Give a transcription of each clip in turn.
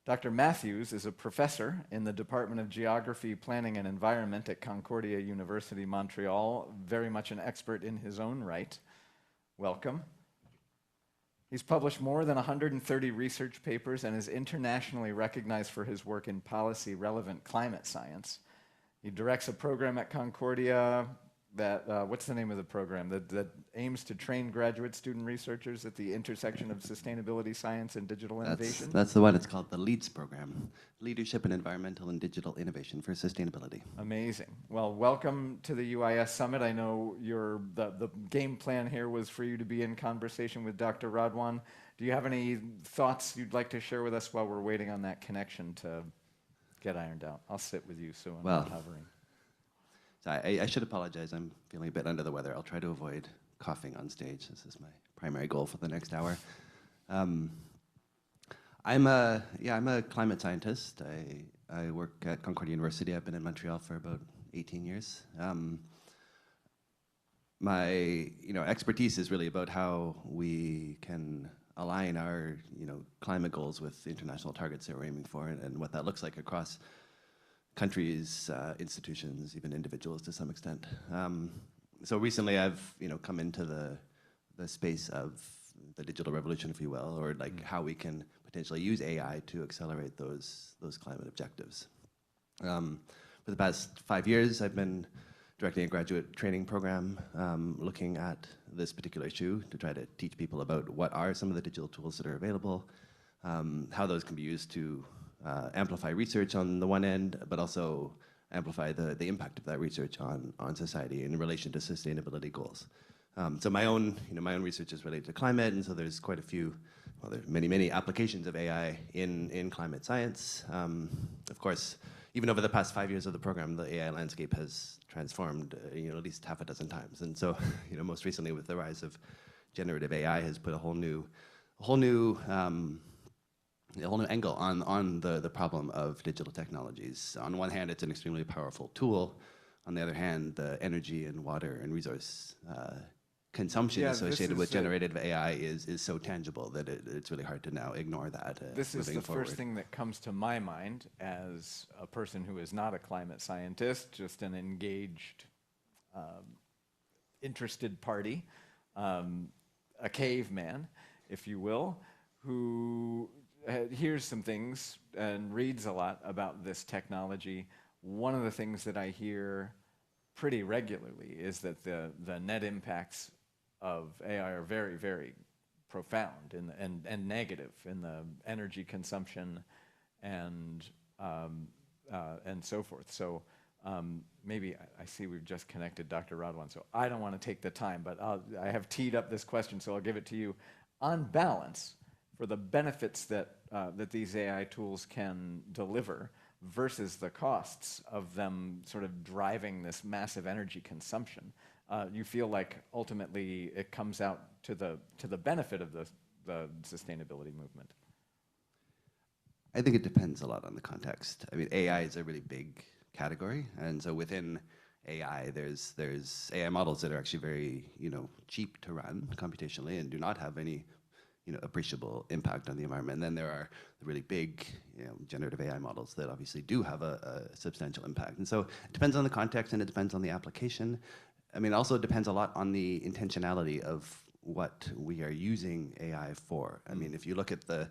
Dr. Matthews is a professor in the Department of Geography, Planning, and Environment at Concordia University, Montreal, very much an expert in his own right. Welcome. He's published more than 130 research papers and is internationally recognized for his work in policy-relevant climate science. He directs a program at Concordia that, what's the name of the program, that aims to train graduate student researchers at the intersection of sustainability, science, and digital innovation? That's the one. It's called the LEADS program, Leadership in Environmental and Digital Innovation for Sustainability. Amazing. Well, welcome to the UIS Summit. I know the game plan here was for you to be in conversation with Dr. Radwan. Do you have any thoughts you'd like to share with us while we're waiting on that connection to get ironed out? I'll sit with you so I'm not hovering. So I should apologize. I'm feeling a bit under the weather. I'll try to avoid coughing on stage. This is my primary goal for the next hour. I'm a climate scientist. I work at Concordia University. I've been in Montreal for about 18 years. My expertise is really about how we can align our climate goals with international targets that we're aiming for, and what that looks like across countries, institutions, even individuals to some extent. So recently I've come into the space of the digital revolution, if you will, or like how we can potentially use AI to accelerate those climate objectives. For the past 5 years, I've been directing a graduate training program looking at this particular issue to try to teach people about what are some of the digital tools that are available, how those can be used to amplify research on the one end, but also amplify the impact of that research on society in relation to sustainability goals. So my own research is related to climate, and so there's quite a few, there's many applications of AI in climate science. Of course, even over the past 5 years of the program, the AI landscape has transformed at least half a dozen times. And so most recently with the rise of generative AI has put a whole new angle on the problem of digital technologies. On one hand, it's an extremely powerful tool. On the other hand, the energy and water and resource consumption associated with generative AI is so tangible that it's really hard to now ignore that. This is the first thing that comes to my mind as a person who is not a climate scientist, just an engaged, interested party, a caveman, if you will, who hears some things and reads a lot about this technology. One of the things that I hear pretty regularly is that the net impacts of AI are very, very profound and negative in the energy consumption and so forth. So maybe I see we've just connected Dr. Radwan, so I don't want to take the time, but I have teed up this question, so I'll give it to you. On balance, for the benefits that these AI tools can deliver versus the costs of them sort of driving this massive energy consumption, you feel like ultimately it comes out to the benefit of the sustainability movement? I think it depends a lot on the context. I mean, AI is a really big category, and so within AI, there's AI models that are actually very cheap to run computationally and do not have any appreciable impact on the environment. And then there are the really big generative AI models that obviously do have a substantial impact. And so it depends on the context and it depends on the application. I mean, it also depends a lot on the intentionality of what we are using AI for. I mean, if you look at the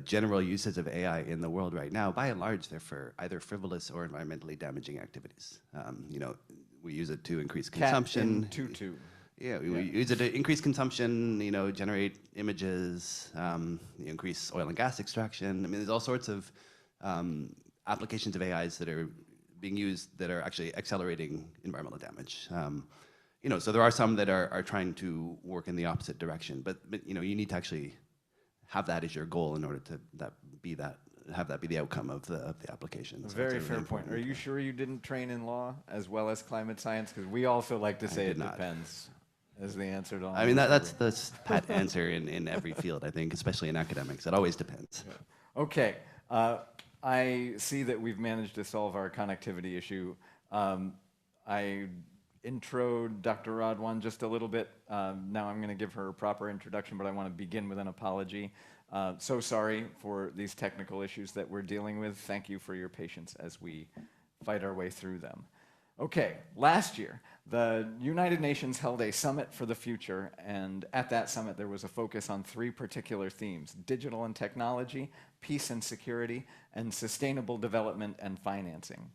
general uses of AI in the world right now, by and large, they're for either frivolous or environmentally damaging activities. We use it to increase consumption. Cat in tutu. Yeah, we use it to increase consumption, generate images, increase oil and gas extraction. I mean, there's all sorts of applications of AIs that are being used that are actually accelerating environmental damage. So there are some that are trying to work in the opposite direction, but you need to actually have that as your goal in order to have that be the outcome of the application. So very fair point. Are you sure you didn't train in law as well as climate science? Because we also like to say it depends. Is the answer to all? I mean, that's the pat answer in every field, I think, especially in academics. It always depends. Yeah. Okay. I see that we've managed to solve our connectivity issue. I introed Dr. Radwan just a little bit. Now I'm going to give her a proper introduction, but I want to begin with an apology. So sorry for these technical issues that we're dealing with. Thank you for your patience as we fight our way through them. Okay, last year, the United Nations held a summit for the future, and at that summit there was a focus on 3 particular themes: digital and technology, peace and security, and sustainable development and financing.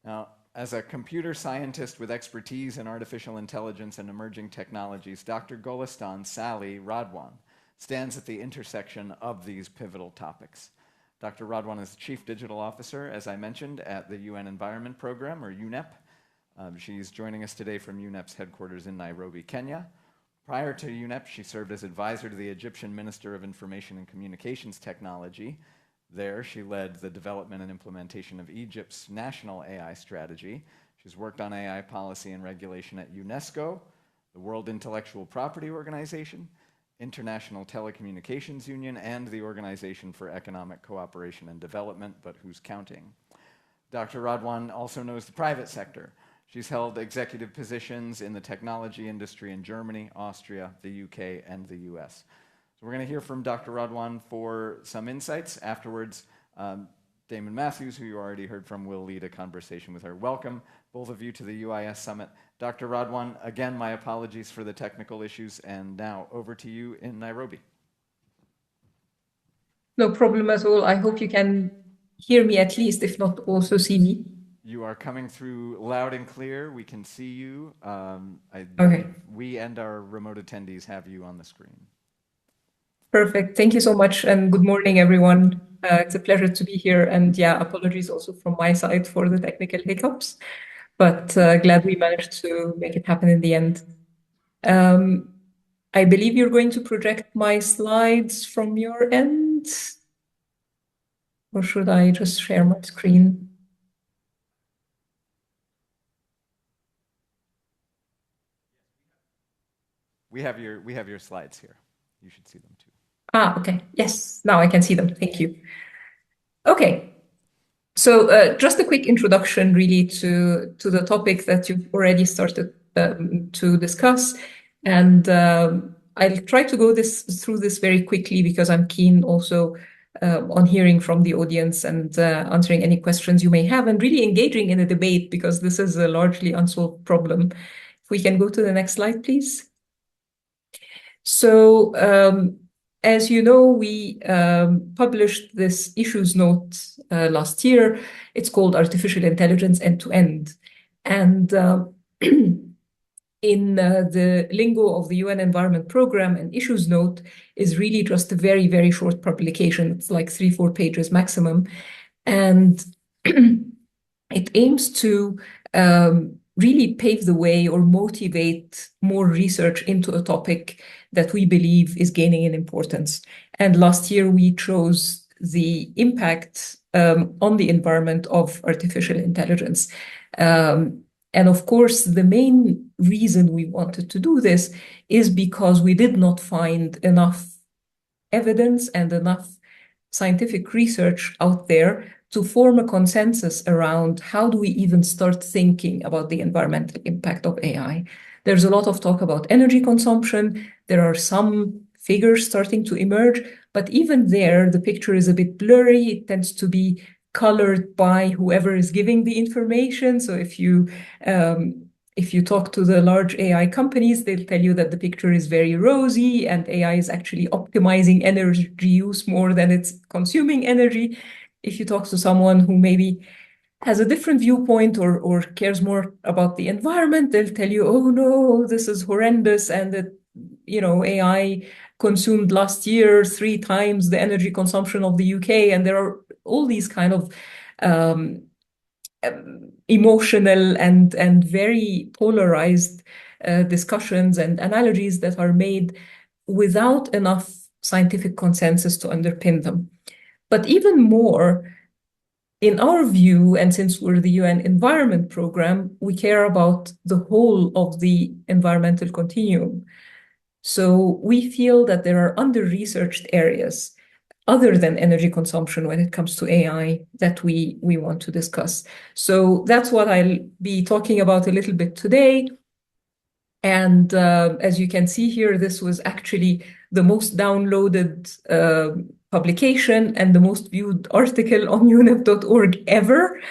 Now, as a computer scientist with expertise in artificial intelligence and emerging technologies, Dr. Golestan Sally Radwan stands at the intersection of these pivotal topics. Dr. Radwan is the Chief Digital Officer, as I mentioned, at the UN Environment Program, or UNEP. She's joining us today from UNEP's headquarters in Nairobi, Kenya. Prior to UNEP, she served as advisor to the Egyptian Minister of Information and Communications Technology. There, she led the development and implementation of Egypt's national AI strategy. She's worked on AI policy and regulation at UNESCO, the World Intellectual Property Organization, International Telecommunications Union, and the Organization for Economic Cooperation and Development, but who's counting? Dr. Radwan also knows the private sector. She's held executive positions in the technology industry in Germany, Austria, the UK, and the US. So we're going to hear from Dr. Radwan for some insights. Afterwards, Damon Matthews, who you already heard from, will lead a conversation with her. Welcome, both of you, to the UIS Summit. Dr. Radwan, again, my apologies for the technical issues, and now over to you in Nairobi. No problem at all. I hope you can hear me at least, if not also see me. You are coming through loud and clear. We can see you. Okay. We and our remote attendees have you on the screen. Perfect. Thank you so much, and good morning, everyone. It's a pleasure to be here, and yeah, apologies also from my side for the technical hiccups, but glad we managed to make it happen in the end. I believe you're going to project my slides from your end, or should I just share my screen? We have your slides here. You should see them too. Okay. Yes, now I can see them. Thank you. Okay. So just a quick introduction really to the topic that you've already started to discuss. And I'll try to go through this very quickly because I'm keen also on hearing from the audience and answering any questions you may have and really engaging in a debate because this is a largely unsolved problem. If we can go to the next slide, please. So as you know, we published this issues note last year. It's called Artificial Intelligence End-to-End. And in the lingo of the UN Environment Program, an issues note is really just a very, very short publication. It's like 3-4 pages maximum. And it aims to really pave the way or motivate more research into a topic that we believe is gaining in importance. And last year we chose the impact on the environment of artificial intelligence. And of course, the main reason we wanted to do this is because we did not find enough evidence and enough scientific research out there to form a consensus around how do we even start thinking about the environmental impact of AI. There's a lot of talk about energy consumption. There are some figures starting to emerge, but even there, the picture is a bit blurry. It tends to be colored by whoever is giving the information. So if you talk to the large AI companies, they'll tell you that the picture is very rosy and AI is actually optimizing energy use more than it's consuming energy. If you talk to someone who maybe has a different viewpoint or cares more about the environment, they'll tell you, oh no, this is horrendous, and that AI consumed last year 3 times the energy consumption of the UK, and there are all these kind of emotional and very polarized discussions and analogies that are made without enough scientific consensus to underpin them. But even more, in our view, and since we're the UN Environment Program, we care about the whole of the environmental continuum. So we feel that there are under-researched areas other than energy consumption when it comes to AI that we want to discuss. So that's what I'll be talking about a little bit today. And as you can see here, this was actually the most downloaded publication and the most viewed article on unip.org ever,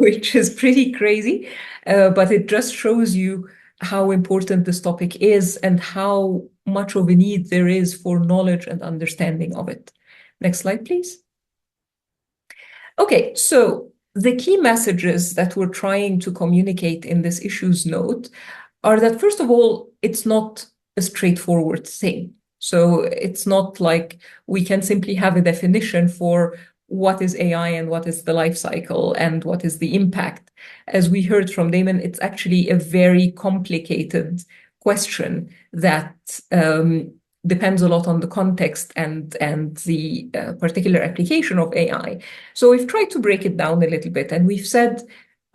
which is pretty crazy. But it just shows you how important this topic is and how much of a need there is for knowledge and understanding of it. Next slide, please. Okay, so the key messages that we're trying to communicate in this issues note are that, first of all, it's not a straightforward thing. So it's not like we can simply have a definition for what is AI and what is the life cycle and what is the impact. As we heard from Damon, it's actually a very complicated question that depends a lot on the context and the particular application of AI. So we've tried to break it down a little bit, and we've said,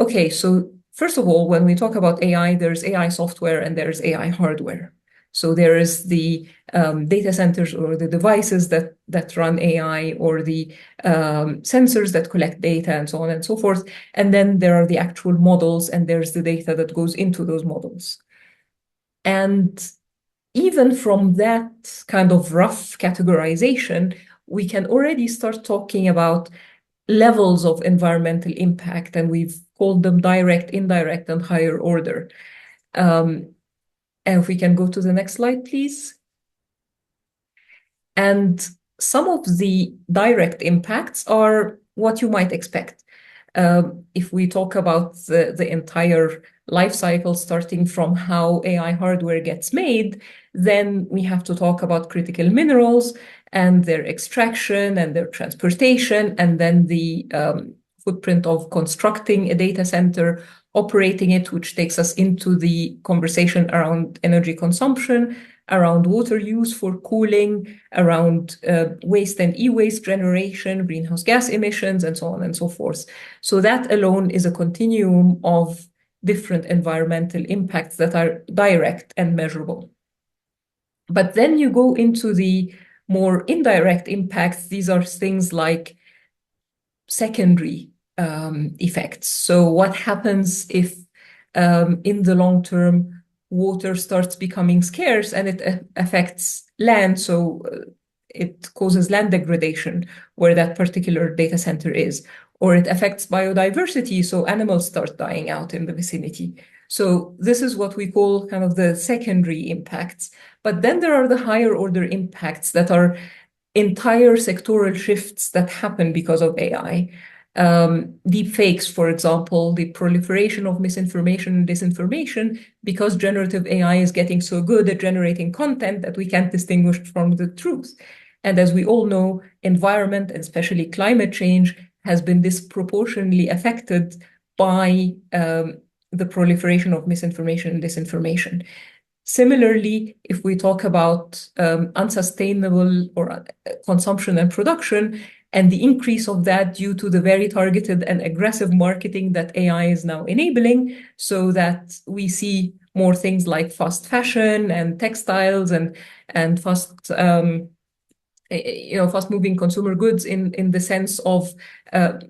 okay, so first of all, when we talk about AI, there's AI software and there's AI hardware. So there is the data centers or the devices that run AI, or the sensors that collect data, and so on and so forth. And then there are the actual models, and there's the data that goes into those models. And even from that kind of rough categorization, we can already start talking about levels of environmental impact, and we've called them direct, indirect, and higher order. And if we can go to the next slide, please. And some of the direct impacts are what you might expect. If we talk about the entire life cycle, starting from how AI hardware gets made, then we have to talk about critical minerals and their extraction and their transportation, and then the footprint of constructing a data center, operating it, which takes us into the conversation around energy consumption, around water use for cooling, around waste and e-waste generation, greenhouse gas emissions, and so on and so forth. So that alone is a continuum of different environmental impacts that are direct and measurable. But then you go into the more indirect impacts. These are things like secondary effects. So what happens if in the long term water starts becoming scarce and it affects land? So it causes land degradation where that particular data center is, or it affects biodiversity, so animals start dying out in the vicinity. So this is what we call kind of the secondary impacts. But then there are the higher order impacts that are entire sectoral shifts that happen because of AI. Deep fakes, for example, the proliferation of misinformation and disinformation, because generative AI is getting so good at generating content that we can't distinguish from the truth. And as we all know, environment, and especially climate change, has been disproportionately affected by the proliferation of misinformation and disinformation. Similarly, if we talk about unsustainable or consumption and production, and the increase of that due to the very targeted and aggressive marketing that AI is now enabling, so that we see more things like fast fashion and textiles and fast-moving consumer goods in the sense of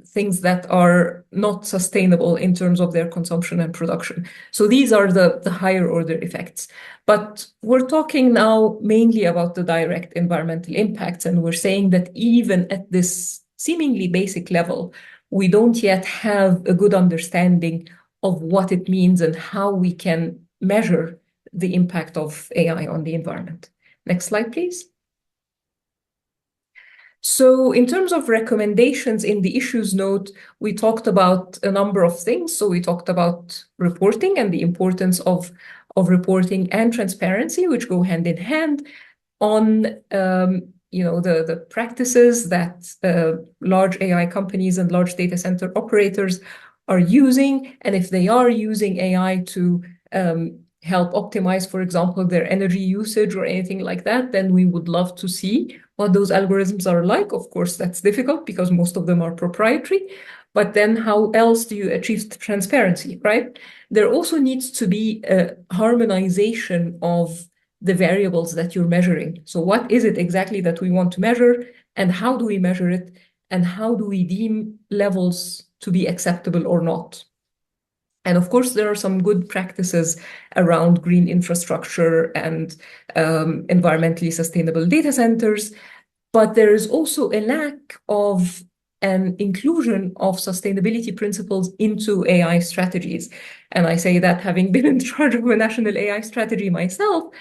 things that are not sustainable in terms of their consumption and production. So these are the higher order effects. But we're talking now mainly about the direct environmental impacts, and we're saying that even at this seemingly basic level, we don't yet have a good understanding of what it means and how we can measure the impact of AI on the environment. Next slide, please. So in terms of recommendations in the issues note, we talked about a number of things. So we talked about reporting and the importance of reporting and transparency, which go hand in hand, on the practices that large AI companies and large data center operators are using, and if they are using AI to help optimize, for example, their energy usage or anything like that, then we would love to see what those algorithms are like. Of course, that's difficult because most of them are proprietary. But then how else do you achieve transparency, right? There also needs to be a harmonization of the variables that you're measuring. So what is it exactly that we want to measure, and how do we measure it, and how do we deem levels to be acceptable or not? And of course, there are some good practices around green infrastructure and environmentally sustainable data centers, but there is also a lack of an inclusion of sustainability principles into AI strategies. And I say that having been in charge of a national AI strategy myself,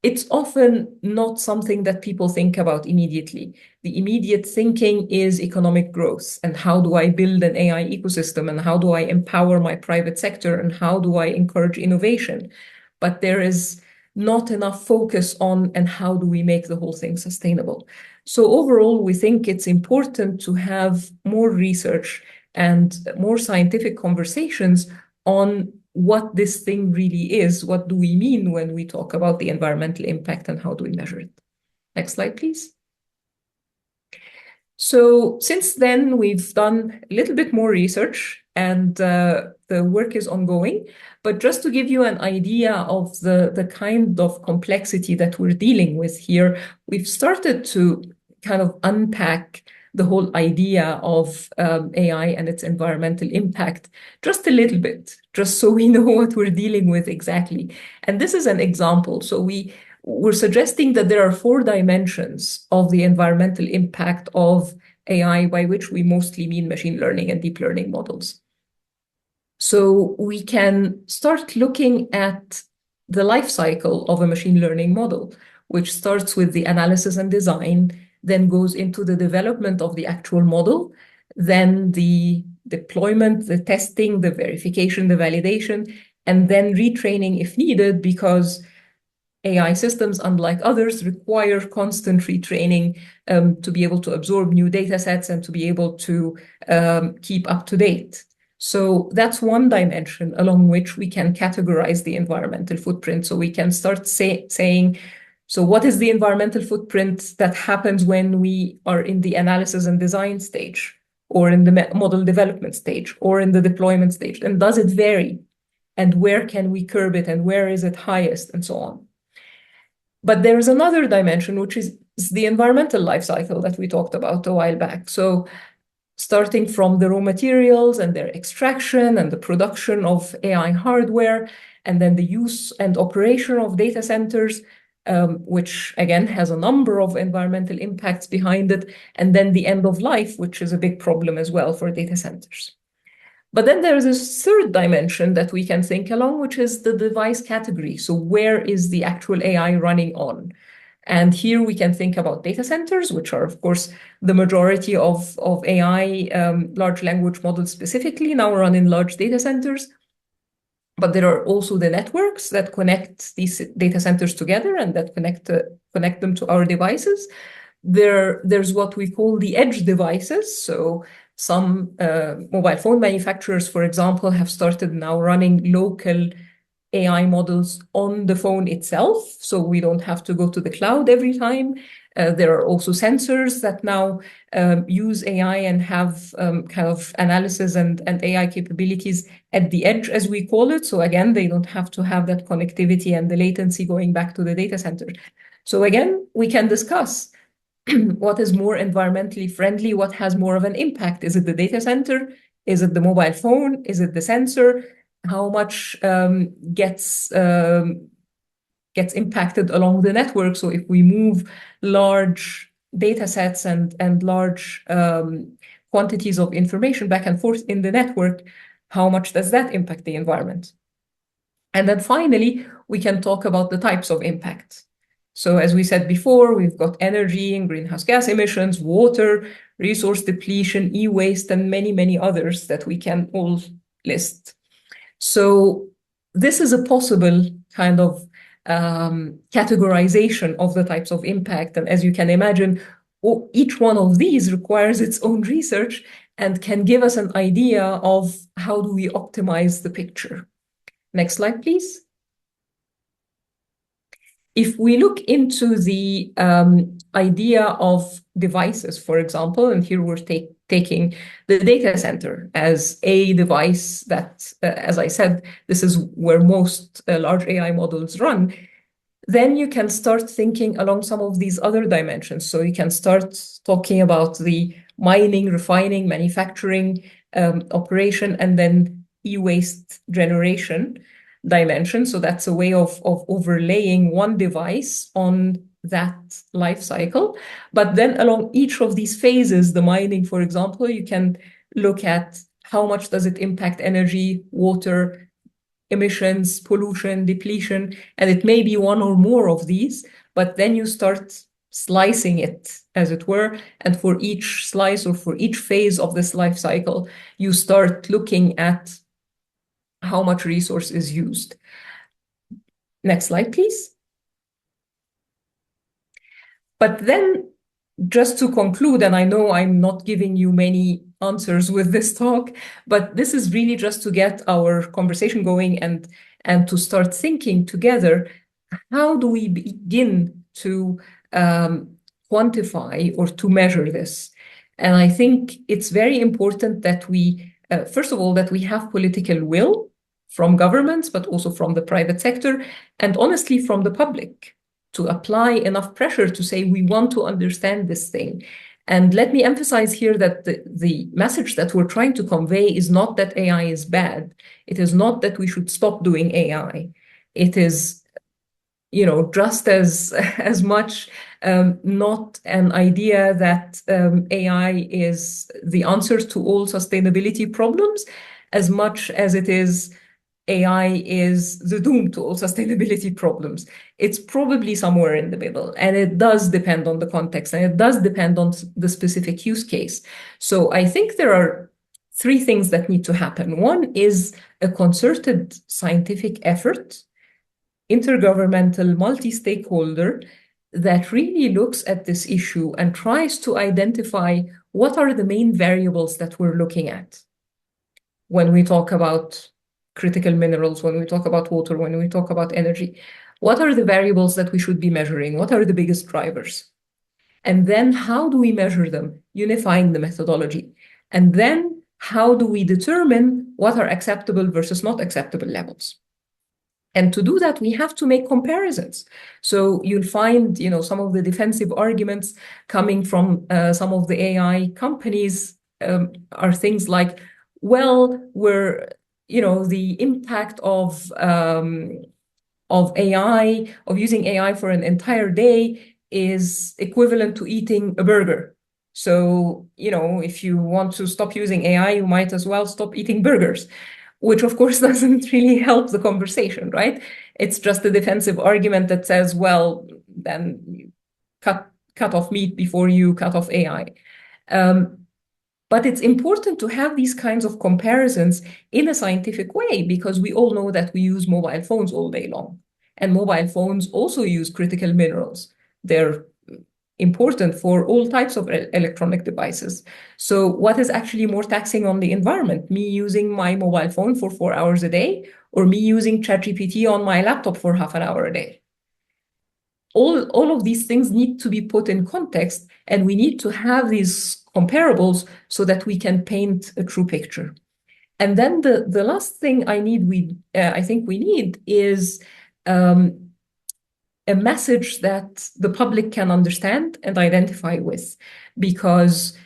it's often not something that people think about immediately. The immediate thinking is economic growth and how do I build an AI ecosystem and how do I empower my private sector and how do I encourage innovation. But there is not enough focus on and how do we make the whole thing sustainable. So overall, we think it's important to have more research and more scientific conversations on what this thing really is. What do we mean when we talk about the environmental impact and how do we measure it? Next slide, please. So since then, we've done a little bit more research and the work is ongoing. But just to give you an idea of the kind of complexity that we're dealing with here, we've started to kind of unpack the whole idea of AI and its environmental impact just a little bit, just so we know what we're dealing with exactly. And this is an example. So we're suggesting that there are 4 dimensions of the environmental impact of AI, by which we mostly mean machine learning and deep learning models. So we can start looking at the life cycle of a machine learning model, which starts with the analysis and design, then goes into the development of the actual model, then the deployment, the testing, the verification, the validation, and then retraining if needed, because AI systems, unlike others, require constant retraining to be able to absorb new data sets and to be able to keep up to date. So that's one dimension along which we can categorize the environmental footprint. So we can start saying, so what is the environmental footprint that happens when we are in the analysis and design stage, or in the model development stage, or in the deployment stage? And does it vary? And where can we curb it? And where is it highest? And so on. But there is another dimension, which is the environmental life cycle that we talked about a while back. So starting from the raw materials and their extraction and the production of AI hardware, and then the use and operation of data centers, which again has a number of environmental impacts behind it, and then the end of life, which is a big problem as well for data centers. But then there is a third dimension that we can think along, which is the device category. So where is the actual AI running on? And here we can think about data centers, which are, of course, the majority of AI, large language models specifically, now run in large data centers. But there are also the networks that connect these data centers together and that connect them to our devices. There's what we call the edge devices. So some mobile phone manufacturers, for example, have started now running local AI models on the phone itself, so we don't have to go to the cloud every time. There are also sensors that now use AI and have kind of analysis and AI capabilities at the edge, as we call it. So again, they don't have to have that connectivity and the latency going back to the data center. So again, we can discuss what is more environmentally friendly, what has more of an impact. Is it the data center? Is it the mobile phone? Is it the sensor? How much gets impacted along the network? So if we move large data sets and large quantities of information back and forth in the network, how much does that impact the environment? And then finally, we can talk about the types of impact. So as we said before, we've got energy and greenhouse gas emissions, water, resource depletion, e-waste, and many, many others that we can all list. So this is a possible kind of categorization of the types of impact. And as you can imagine, each one of these requires its own research and can give us an idea of how do we optimize the picture. Next slide, please. If we look into the idea of devices, for example, and here we're taking the data center as a device that, as I said, this is where most large AI models run, then you can start thinking along some of these other dimensions. So you can start talking about the mining, refining, manufacturing, operation, and then e-waste generation dimension. So that's a way of overlaying one device on that life cycle. But then along each of these phases, the mining, for example, you can look at how much does it impact energy, water, emissions, pollution, depletion, and it may be one or more of these, but then you start slicing it, as it were, and for each slice or for each phase of this life cycle, you start looking at how much resource is used. Next slide, please. But then, just to conclude, and I know I'm not giving you many answers with this talk, but this is really just to get our conversation going and to start thinking together, how do we begin to quantify or to measure this? And I think it's very important that we, first of all, that we have political will from governments, but also from the private sector, and honestly from the public, to apply enough pressure to say we want to understand this thing. And let me emphasize here that the message that we're trying to convey is not that AI is bad. It is not that we should stop doing AI. It is, you know, just as much not an idea that AI is the answer to all sustainability problems, as much as it is AI is the doom to all sustainability problems. It's probably somewhere in the middle, and it does depend on the context, and it does depend on the specific use case. So I think there are three things that need to happen. One is a concerted scientific effort, intergovernmental, multi-stakeholder, that really looks at this issue and tries to identify what are the main variables that we're looking at when we talk about critical minerals, when we talk about water, when we talk about energy. What are the variables that we should be measuring? What are the biggest drivers? And then how do we measure them? Unifying the methodology. And then how do we determine what are acceptable versus not acceptable levels? And to do that, we have to make comparisons. So you'll find, you know, some of the defensive arguments coming from some of the AI companies are things like, well, you know, the impact of AI, of using AI for an entire day is equivalent to eating a burger. So, you know, if you want to stop using AI, you might as well stop eating burgers, which of course doesn't really help the conversation, right? It's just a defensive argument that says, well, then you cut off meat before you cut off AI. But it's important to have these kinds of comparisons in a scientific way, because we all know that we use mobile phones all day long. And mobile phones also use critical minerals. They're important for all types of electronic devices. So what is actually more taxing on the environment? Me using my mobile phone for 4 hours a day, or me using ChatGPT on my laptop for half an hour a day? All of these things need to be put in context, and we need to have these comparables so that we can paint a true picture. And then the last thing I think we need is a message that the public can understand and identify with, because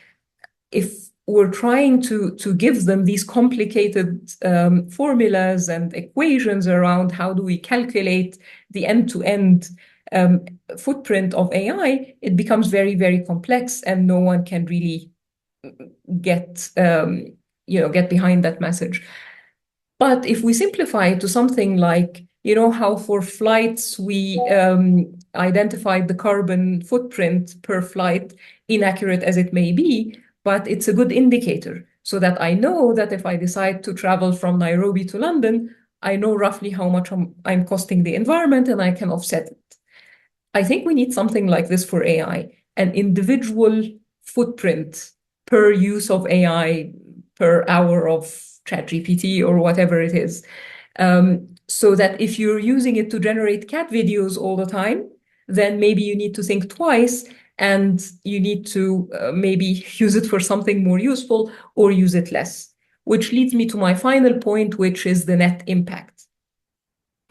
if we're trying to give them these complicated formulas and equations around how do we calculate the end-to-end footprint of AI, it becomes very, very complex, and no one can really get behind that message. But if we simplify it to something like, you know, how for flights we identified the carbon footprint per flight, inaccurate as it may be, but it's a good indicator, so that I know that if I decide to travel from Nairobi to London, I know roughly how much I'm costing the environment, and I can offset it. I think we need something like this for AI, an individual footprint per use of AI, per hour of ChatGPT or whatever it is. So that if you're using it to generate cat videos all the time, then maybe you need to think twice, and you need to maybe use it for something more useful or use it less. Which leads me to my final point, which is the net impact.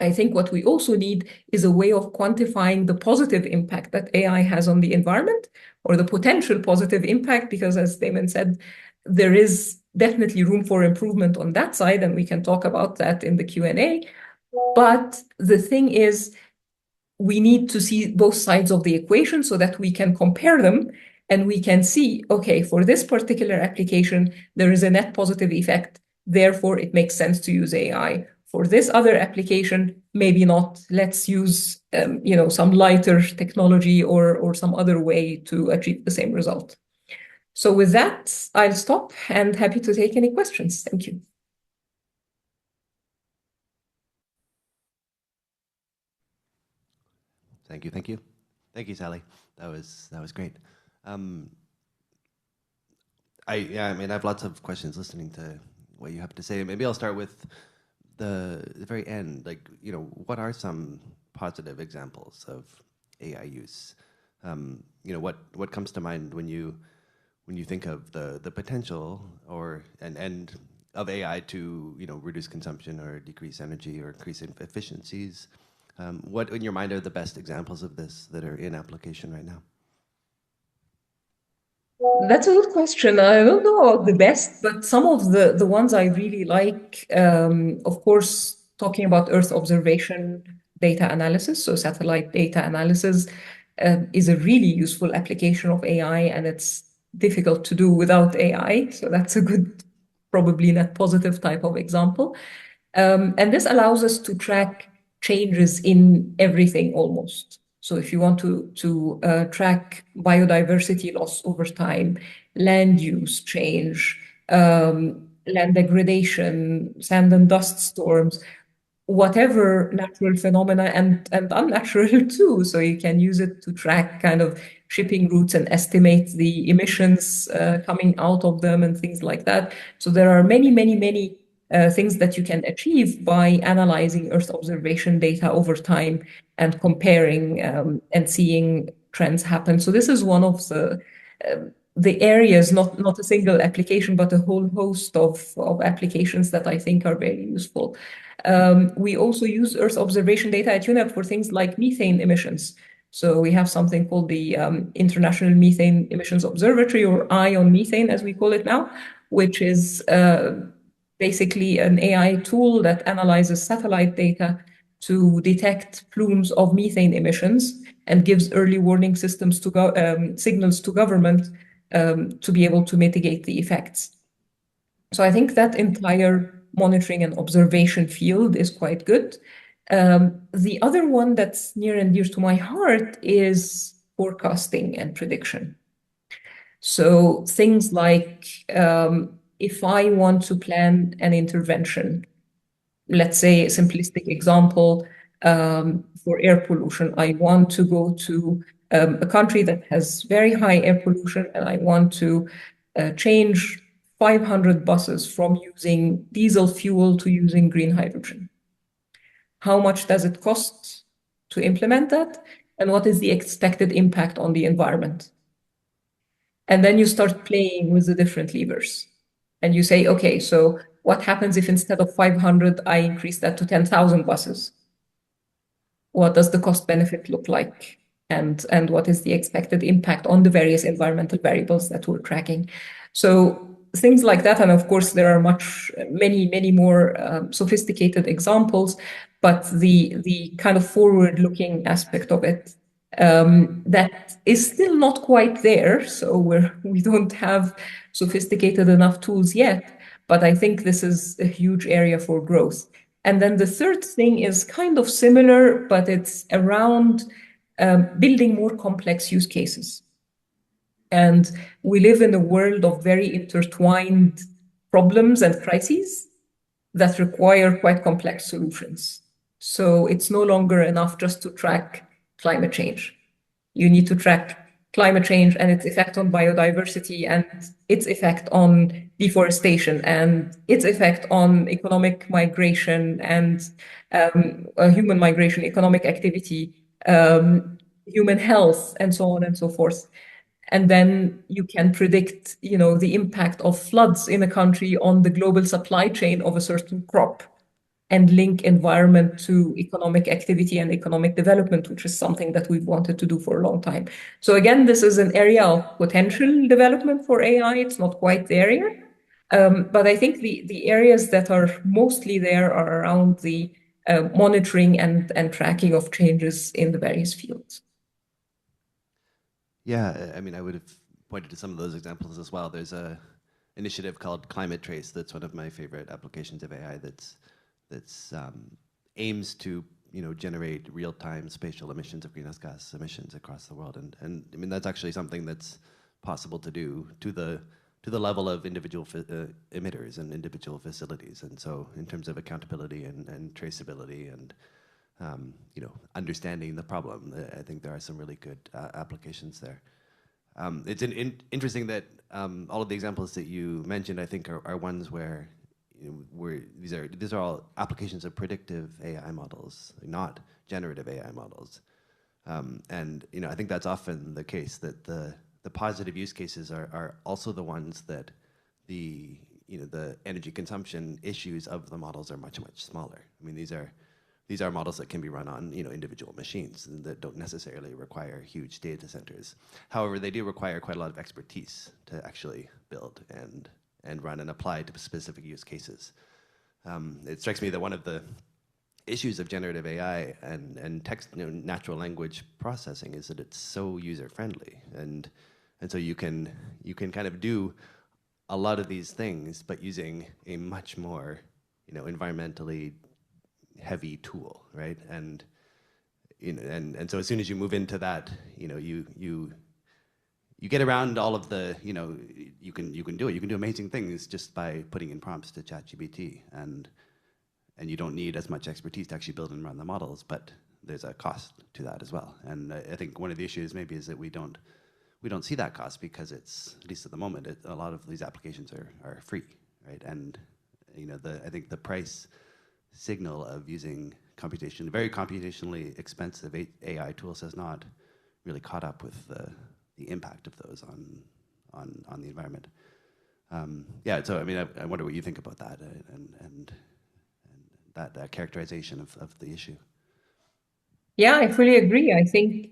I think what we also need is a way of quantifying the positive impact that AI has on the environment, or the potential positive impact, because as Damon said, there is definitely room for improvement on that side, and we can talk about that in the Q&A. But the thing is, we need to see both sides of the equation so that we can compare them and we can see, okay, for this particular application, there is a net positive effect. Therefore, it makes sense to use AI. For this other application, maybe not. Let's use some lighter technology or some other way to achieve the same result. So with that, I'll stop and happy to take any questions. Thank you. Thank you, thank you. Thank you, Sally. That was great. I mean, I have lots of questions listening to what you have to say. Maybe I'll start with the very end. Like, what are some positive examples of AI use? What comes to mind when you think of the potential and of AI to reduce consumption or decrease energy or increase efficiencies? What in your mind are the best examples of this that are in application right now? That's a good question. I don't know the best, but some of the ones I really like, of course, talking about Earth observation data analysis, so satellite data analysis, is a really useful application of AI, and it's difficult to do without AI. So that's a good, probably net positive type of example. And this allows us to track changes in everything almost. So if you want to track biodiversity loss over time, land use change, land degradation, sand and dust storms, whatever natural phenomena and unnatural too. So you can use it to track kind of shipping routes and estimate the emissions coming out of them and things like that. So there are many, many, many things that you can achieve by analyzing Earth observation data over time and comparing and seeing trends happen. So this is one of the areas, not a single application, but a whole host of applications that I think are very useful. We also use Earth observation data at UNEP for things like methane emissions. So we have something called the International Methane Emissions Observatory, or Eye on Methane, as we call it now, which is basically an AI tool that analyzes satellite data to detect plumes of methane emissions and gives early warning signals to government to be able to mitigate the effects. So I think that entire monitoring and observation field is quite good. The other one that's near and dear to my heart is forecasting and prediction. So things like if I want to plan an intervention, let's say a simplistic example, for air pollution, I want to go to a country that has very high air pollution, and I want to change 500 buses from using diesel fuel to using green hydrogen. How much does it cost to implement that? And what is the expected impact on the environment? And then you start playing with the different levers. And you say, okay, so what happens if instead of 500, I increase that to 10,000 buses? What does the cost benefit look like? And what is the expected impact on the various environmental variables that we're tracking? So things like that. And of course, there are many more sophisticated examples, but the kind of forward-looking aspect of it that is still not quite there. So we don't have sophisticated enough tools yet, but I think this is a huge area for growth. And then the third thing is kind of similar, but it's around building more complex use cases. And we live in a world of very intertwined problems and crises that require quite complex solutions. So it's no longer enough just to track climate change. You need to track climate change and its effect on biodiversity and its effect on deforestation and its effect on economic migration and human migration, economic activity, human health, and so on and so forth. And then you can predict, the impact of floods in a country on the global supply chain of a certain crop. and link environment to economic activity and economic development, which is something that we've wanted to do for a long time. So again, this is an area of potential development for AI. It's not quite there yet. But I think the areas that are mostly there are around the monitoring and tracking of changes in the various fields. Yeah, I mean, I would have pointed to some of those examples as well. There's a initiative called Climate Trace that's one of my favorite applications of AI that's aims to generate real-time spatial emissions of greenhouse gas emissions across the world, and I mean that's actually something that's possible to do to the level of individual emitters and individual facilities, and so in terms of accountability and traceability and understanding the problem, I think there are some really good applications there. It's interesting that all of the examples that you mentioned, I think, are ones where these are all applications of predictive AI models, not generative AI models. And I think that's often the case, that the positive use cases are also the ones that the energy consumption issues of the models are much smaller. I mean, these are models that can be run on individual machines and that don't necessarily require huge data centers. However, they do require quite a lot of expertise to actually build and run and apply to specific use cases. It strikes me that one of the issues of generative AI and text, natural language processing is that it's so user-friendly, and so you can kind of do a lot of these things, but using a much more environmentally heavy tool, right? And so as soon as you move into that, you get around all of the, you can do amazing things just by putting in prompts to ChatGPT, and you don't need as much expertise to actually build and run the models, but there's a cost to that as well. And I think one of the issues maybe is that we don't see that cost because it's, at least at the moment, a lot of these applications are free, right? And I think the price signal of using very computationally expensive AI tools has not really caught up with the impact of those on the environment. Yeah, so I mean, I wonder what you think about that and that characterization of the issue. Yeah, I fully agree. I think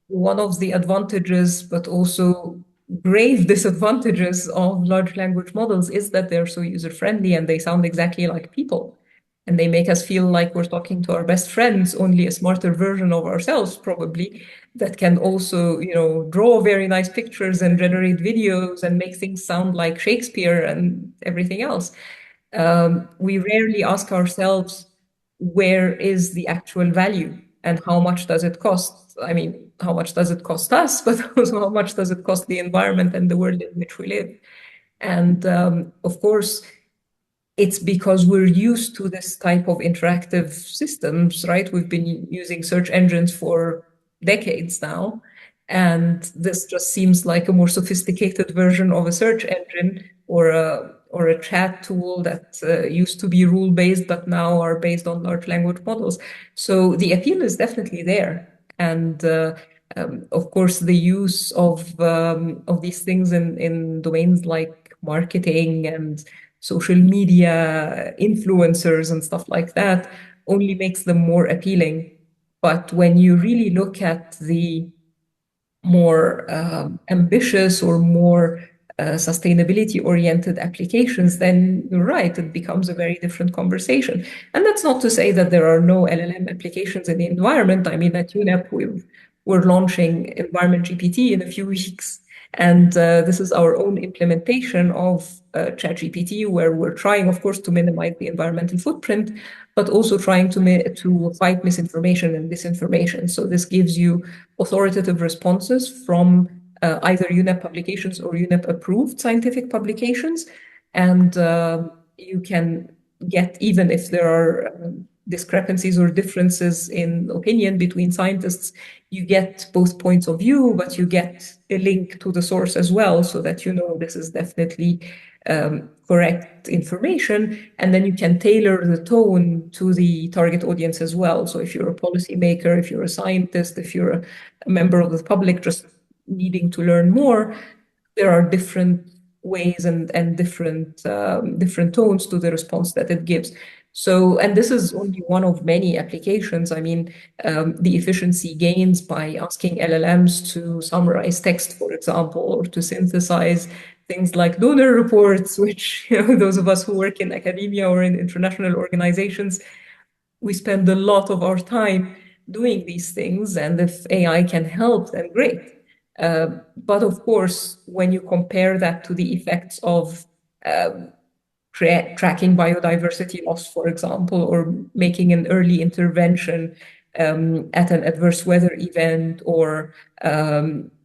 one of the advantages, but also grave disadvantages of large language models is that they're so user-friendly and they sound exactly like people. And they make us feel like we're talking to our best friends, only a smarter version of ourselves, probably, that can also, draw very nice pictures and generate videos and make things sound like Shakespeare and everything else. We rarely ask ourselves, where is the actual value and how much does it cost? I mean, how much does it cost us, but also how much does it cost the environment and the world in which we live? And of course, it's because we're used to this type of interactive systems, right? We've been using search engines for decades now. And this just seems like a more sophisticated version of a search engine or a chat tool that used to be rule-based, but now are based on large language models. So the appeal is definitely there. And of course, the use of these things in domains like marketing and social media influencers and stuff like that only makes them more appealing. But when you really look at the more ambitious or more sustainability-oriented applications, then you're right, it becomes a very different conversation. And that's not to say that there are no LLM applications in the environment. I mean, at UNEP, we're launching Environment GPT in a few weeks. And this is our own implementation of ChatGPT, where we're trying, of course, to minimize the environmental footprint, but also trying to fight misinformation and disinformation. So this gives you authoritative responses from either UNEP publications or UNEP-approved scientific publications. And you can get, even if there are discrepancies or differences in opinion between scientists, you get both points of view, but you get a link to the source as well, so that this is definitely correct information. And then you can tailor the tone to the target audience as well. So if you're a policymaker, if you're a scientist, if you're a member of the public just needing to learn more, there are different ways and different tones to the response that it gives. So, and this is only one of many applications. I mean, the efficiency gains by asking LLMs to summarize text, for example, or to synthesize things like donor reports, which, those of us who work in academia or in international organizations, we spend a lot of our time doing these things. And if AI can help, then great. But of course, when you compare that to the effects of tracking biodiversity loss, for example, or making an early intervention at an adverse weather event, or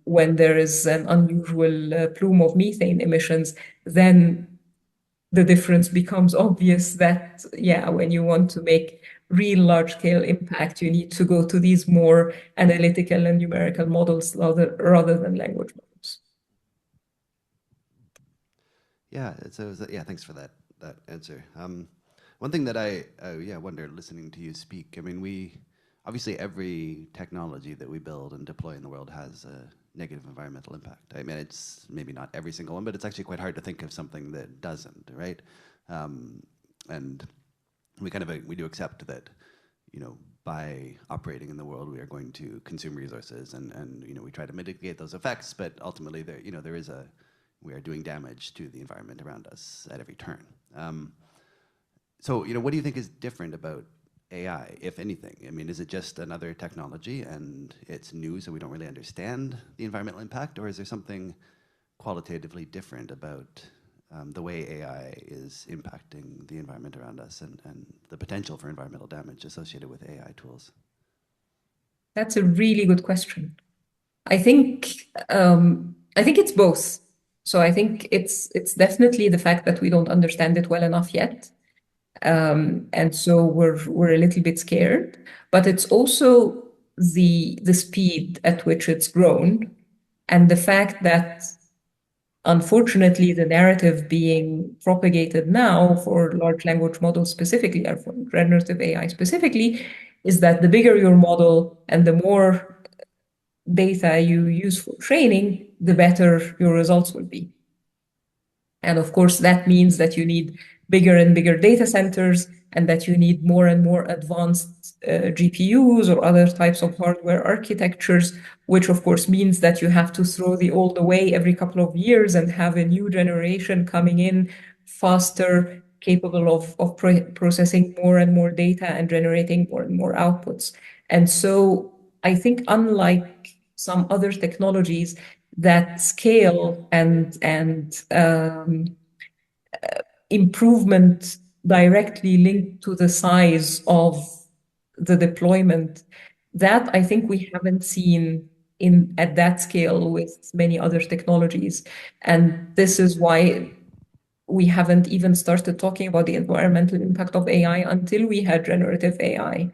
when there is an unusual plume of methane emissions, then the difference becomes obvious that, yeah, when you want to make real large-scale impact, you need to go to these more analytical and numerical models rather than language models. Yeah, yeah, thanks for that answer. One thing that I wonder listening to you speak, I mean, obviously every technology that we build and deploy in the world has a negative environmental impact. I mean, it's maybe not every single one, but it's actually quite hard to think of something that doesn't, right? And we do accept that, by operating in the world, we are going to consume resources, and we try to mitigate those effects, but ultimately we are doing damage to the environment around us at every turn. So, what do you think is different about AI, if anything? I mean, is it just another technology and it's new, so we don't really understand the environmental impact, or is there something qualitatively different about the way AI is impacting the environment around us and the potential for environmental damage associated with AI tools? That's a really good question. I think it's both. So I think it's definitely the fact that we don't understand it well enough yet, and so we're a little bit scared. But it's also the speed at which it's grown, and the fact that, unfortunately, the narrative being propagated now for large language models specifically, or for generative AI specifically, is that the bigger your model and the more data you use for training, the better your results will be. And of course, that means that you need bigger and bigger data centers, and that you need more and more advanced GPUs or other types of hardware architectures, which of course means that you have to throw the old away every couple of years and have a new generation coming in faster, capable of processing more and more data and generating more and more outputs. And so I think, unlike some other technologies that scale and improvement directly linked to the size of the deployment, that I think we haven't seen at that scale with many other technologies. And this is why we haven't even started talking about the environmental impact of AI until we had generative AI.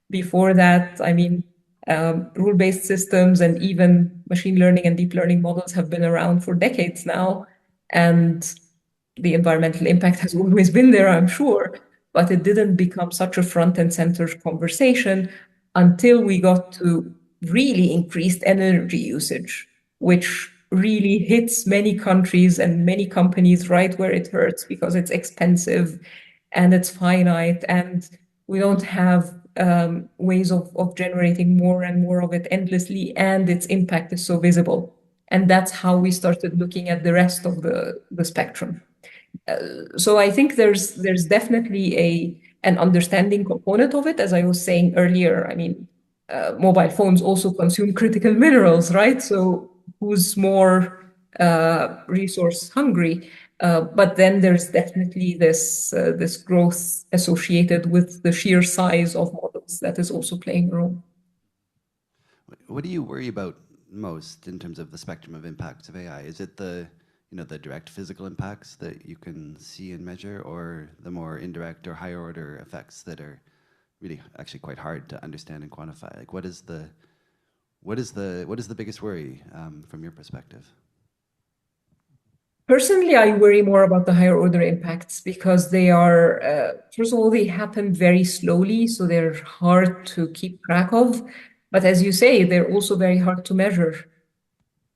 Before that, I mean, rule-based systems and even machine learning and deep learning models have been around for decades now. And the environmental impact has always been there, I'm sure, but it didn't become such a front and center conversation until we got to really increased energy usage, which really hits many countries and many companies right where it hurts, because it's expensive and it's finite, and we don't have ways of generating more and more of it endlessly, and its impact is so visible. And that's how we started looking at the rest of the spectrum. So I think there's definitely an understanding component of it. As I was saying earlier, I mean, mobile phones also consume critical minerals, right? So who's more resource hungry? But then there's definitely this growth associated with the sheer size of models that is also playing a role. What do you worry about most in terms of the spectrum of impacts of AI? Is it the direct physical impacts that you can see and measure, or the more indirect or higher order effects that are really actually quite hard to understand and quantify? Like, what is the biggest worry from your perspective? Personally, I worry more about the higher order impacts, because they are, first of all, they happen very slowly, so they're hard to keep track of. But as you say, they're also very hard to measure.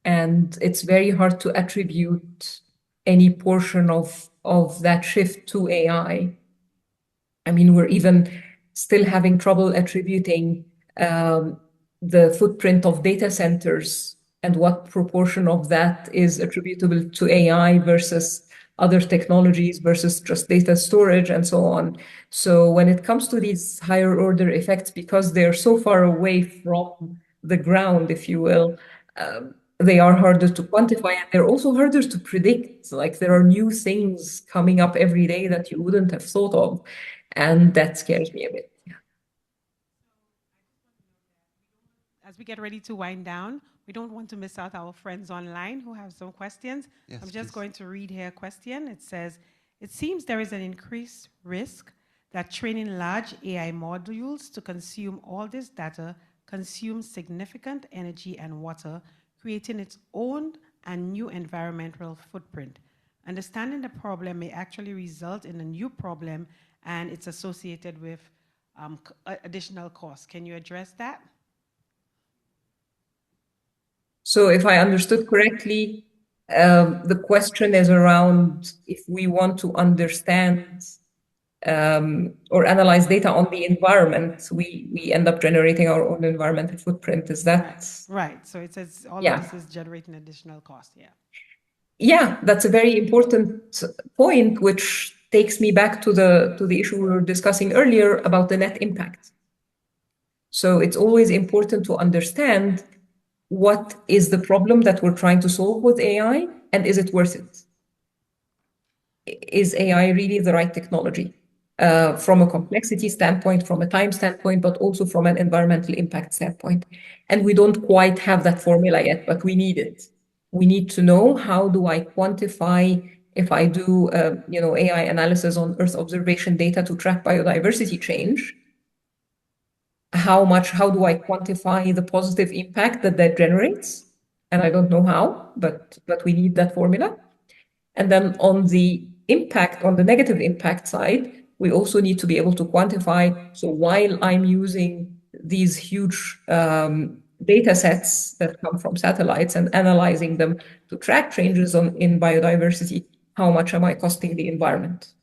And it's very hard to attribute any portion of that shift to AI. I mean, we're even still having trouble attributing the footprint of data centers and what proportion of that is attributable to AI versus other technologies versus just data storage and so on. So when it comes to these higher order effects, because they're so far away from the ground, if you will, they are harder to quantify and they're also harder to predict. Like there are new things coming up every day that you wouldn't have thought of. And that scares me a bit. As we get ready to wind down, we don't want to miss out our friends online who have some questions. Yes, I'm just please. going to read here a question. It says, it seems there is an increased risk that training large AI modules to consume all this data consumes significant energy and water, creating its own and new environmental footprint. Understanding the problem may actually result in a new problem and it's associated with additional costs. Can you address that? So if I understood correctly, the question is around if we want to understand or analyze data on the environment, we end up generating our own environmental footprint. Is that right? So it says all Yeah. of this is generating additional cost. Yeah. Yeah, that's a very important point, which takes me back to the issue we were discussing earlier about the net impact. So it's always important to understand what is the problem that we're trying to solve with AI, and is it worth it? Is AI really the right technology? From a complexity standpoint, from a time standpoint, but also from an environmental impact standpoint. And we don't quite have that formula yet, but we need it. We need to know, how do I quantify, if I do AI analysis on Earth observation data to track biodiversity change, how do I quantify the positive impact that generates? And I don't know how, but we need that formula. And then on the impact, on the negative impact side, we also need to be able to quantify. So while I'm using these huge data sets that come from satellites and analyzing them to track changes in biodiversity, how much am I costing the environment?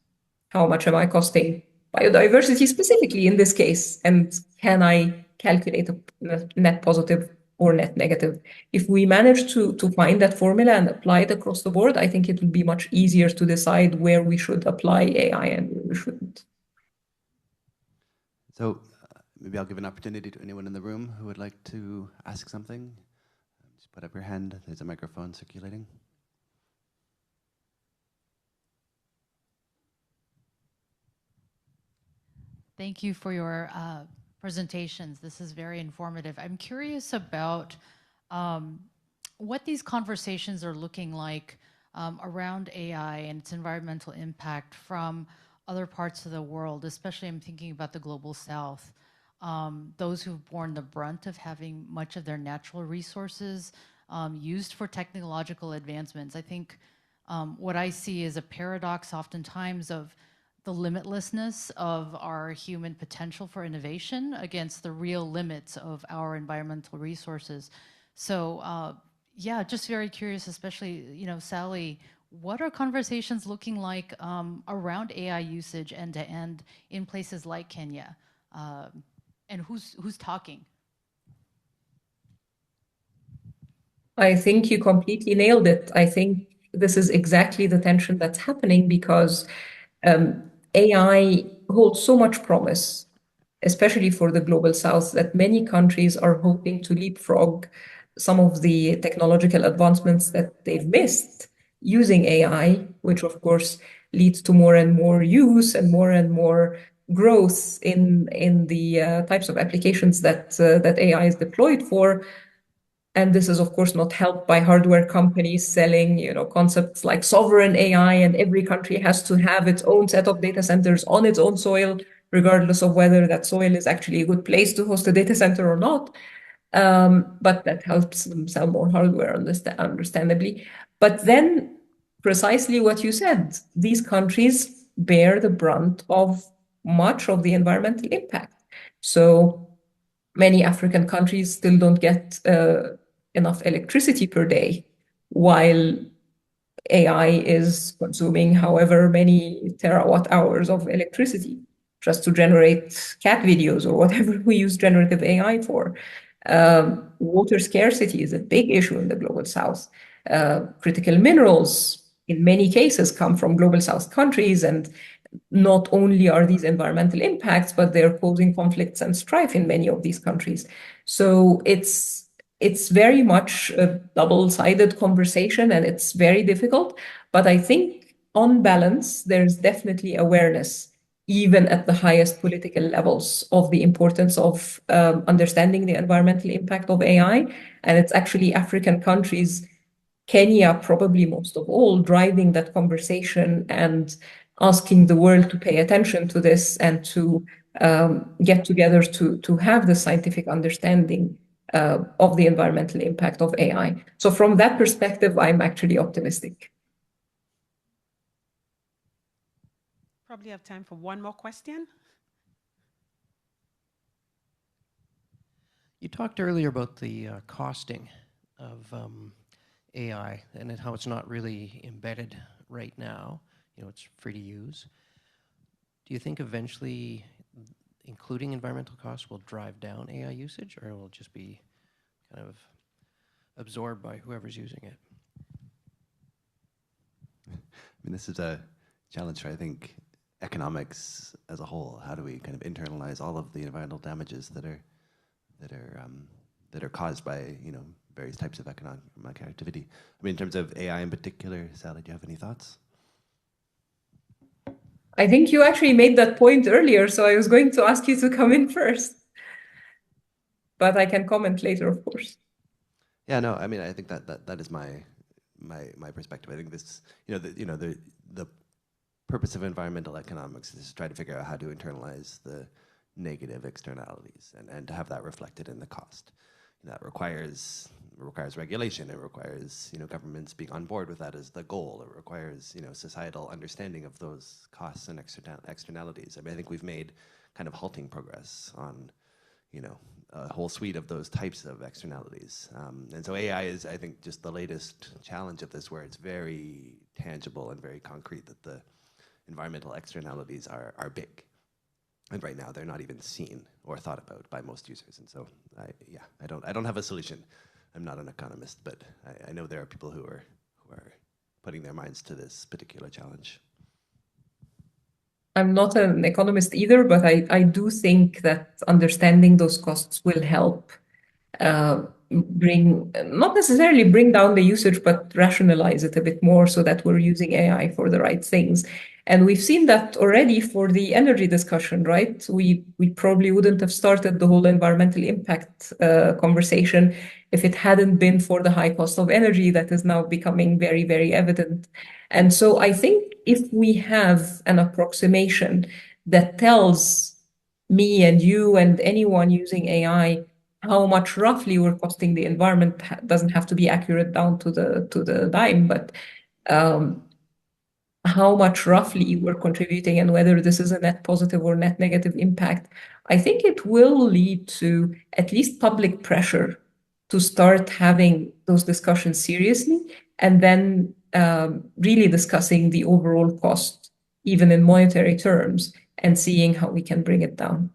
How much am I costing biodiversity specifically in this case? And can I calculate a net positive or net negative? If we manage to find that formula and apply it across the board, I think it will be much easier to decide where we should apply AI and where we shouldn't. So maybe I'll give an opportunity to anyone in the room who would like to ask something. Just put up your hand. There's a microphone circulating. Thank you for your presentations. This is very informative. I'm curious about what these conversations are looking like around AI and its environmental impact from other parts of the world, especially I'm thinking about the global south, those who've borne the brunt of having much of their natural resources used for technological advancements. I think what I see is a paradox oftentimes of the limitlessness of our human potential for innovation against the real limits of our environmental resources. So yeah, just very curious, especially, Sally, what are conversations looking like around AI usage end to end in places like Kenya? And who's talking? I think you completely nailed it. I think this is exactly the tension that's happening because AI holds so much promise, especially for the global south, that many countries are hoping to leapfrog some of the technological advancements that they've missed using AI, which of course leads to more and more use and more growth in the types of applications that AI is deployed for. And this is, of course, not helped by hardware companies selling, concepts like sovereign AI, and every country has to have its own set of data centers on its own soil, regardless of whether that soil is actually a good place to host a data center or not. But that helps them sell more hardware, understandably. But then, precisely what you said, these countries bear the brunt of much of the environmental impact. So many African countries still don't get enough electricity per day, while AI is consuming however many terawatt hours of electricity. just to generate cat videos or whatever we use generative AI for. Water scarcity is a big issue in the Global South. Critical minerals, in many cases, come from Global South countries, and not only are these environmental impacts, but they're causing conflicts and strife in many of these countries. So it's very much a double-sided conversation, and it's very difficult. But I think on balance, there's definitely awareness, even at the highest political levels, of the importance of understanding the environmental impact of AI. And it's actually African countries, Kenya probably most of all, driving that conversation and asking the world to pay attention to this and to get together to have the scientific understanding of the environmental impact of AI. So from that perspective, I'm actually optimistic. Probably have time for one more question. You talked earlier about the costing of AI and how it's not really embedded right now. It's free to use. Do you think eventually including environmental costs will drive down AI usage, or will it just be kind of absorbed by whoever's using it? I mean, this is a challenge for, I think, economics as a whole. How do we kind of internalize all of the environmental damages that are caused by various types of economic activity? I mean, in terms of AI in particular, Sally, do you have any thoughts? I think you actually made that point earlier, so I was going to ask you to come in first. But I can comment later, of course. Yeah, no, I mean, I think that is my perspective. I think this, the purpose of environmental economics is to try to figure out how to internalize the negative externalities and to have that reflected in the cost. That requires regulation. It requires governments being on board with that as the goal. It requires societal understanding of those costs and externalities. I mean, I think we've made kind of halting progress on a whole suite of those types of externalities. And so AI is, I think, just the latest challenge of this, where it's very tangible and very concrete that the environmental externalities are big. And right now, they're not even seen or thought about by most users. And so, I don't have a solution. I'm not an economist, but I know there are people who are putting their minds to this particular challenge. I'm not an economist either, but I do think that understanding those costs will help not necessarily bring down the usage, but rationalize it a bit more so that we're using AI for the right things. And we've seen that already for the energy discussion, right? We probably wouldn't have started the whole environmental impact conversation if it hadn't been for the high cost of energy that is now becoming very, very evident. And so I think if we have an approximation that tells me and you and anyone using AI how much roughly we're costing the environment, doesn't have to be accurate down to the dime, but how much roughly we're contributing and whether this is a net positive or net negative impact, I think it will lead to at least public pressure to start having those discussions seriously, and then really discussing the overall cost, even in monetary terms, and seeing how we can bring it down.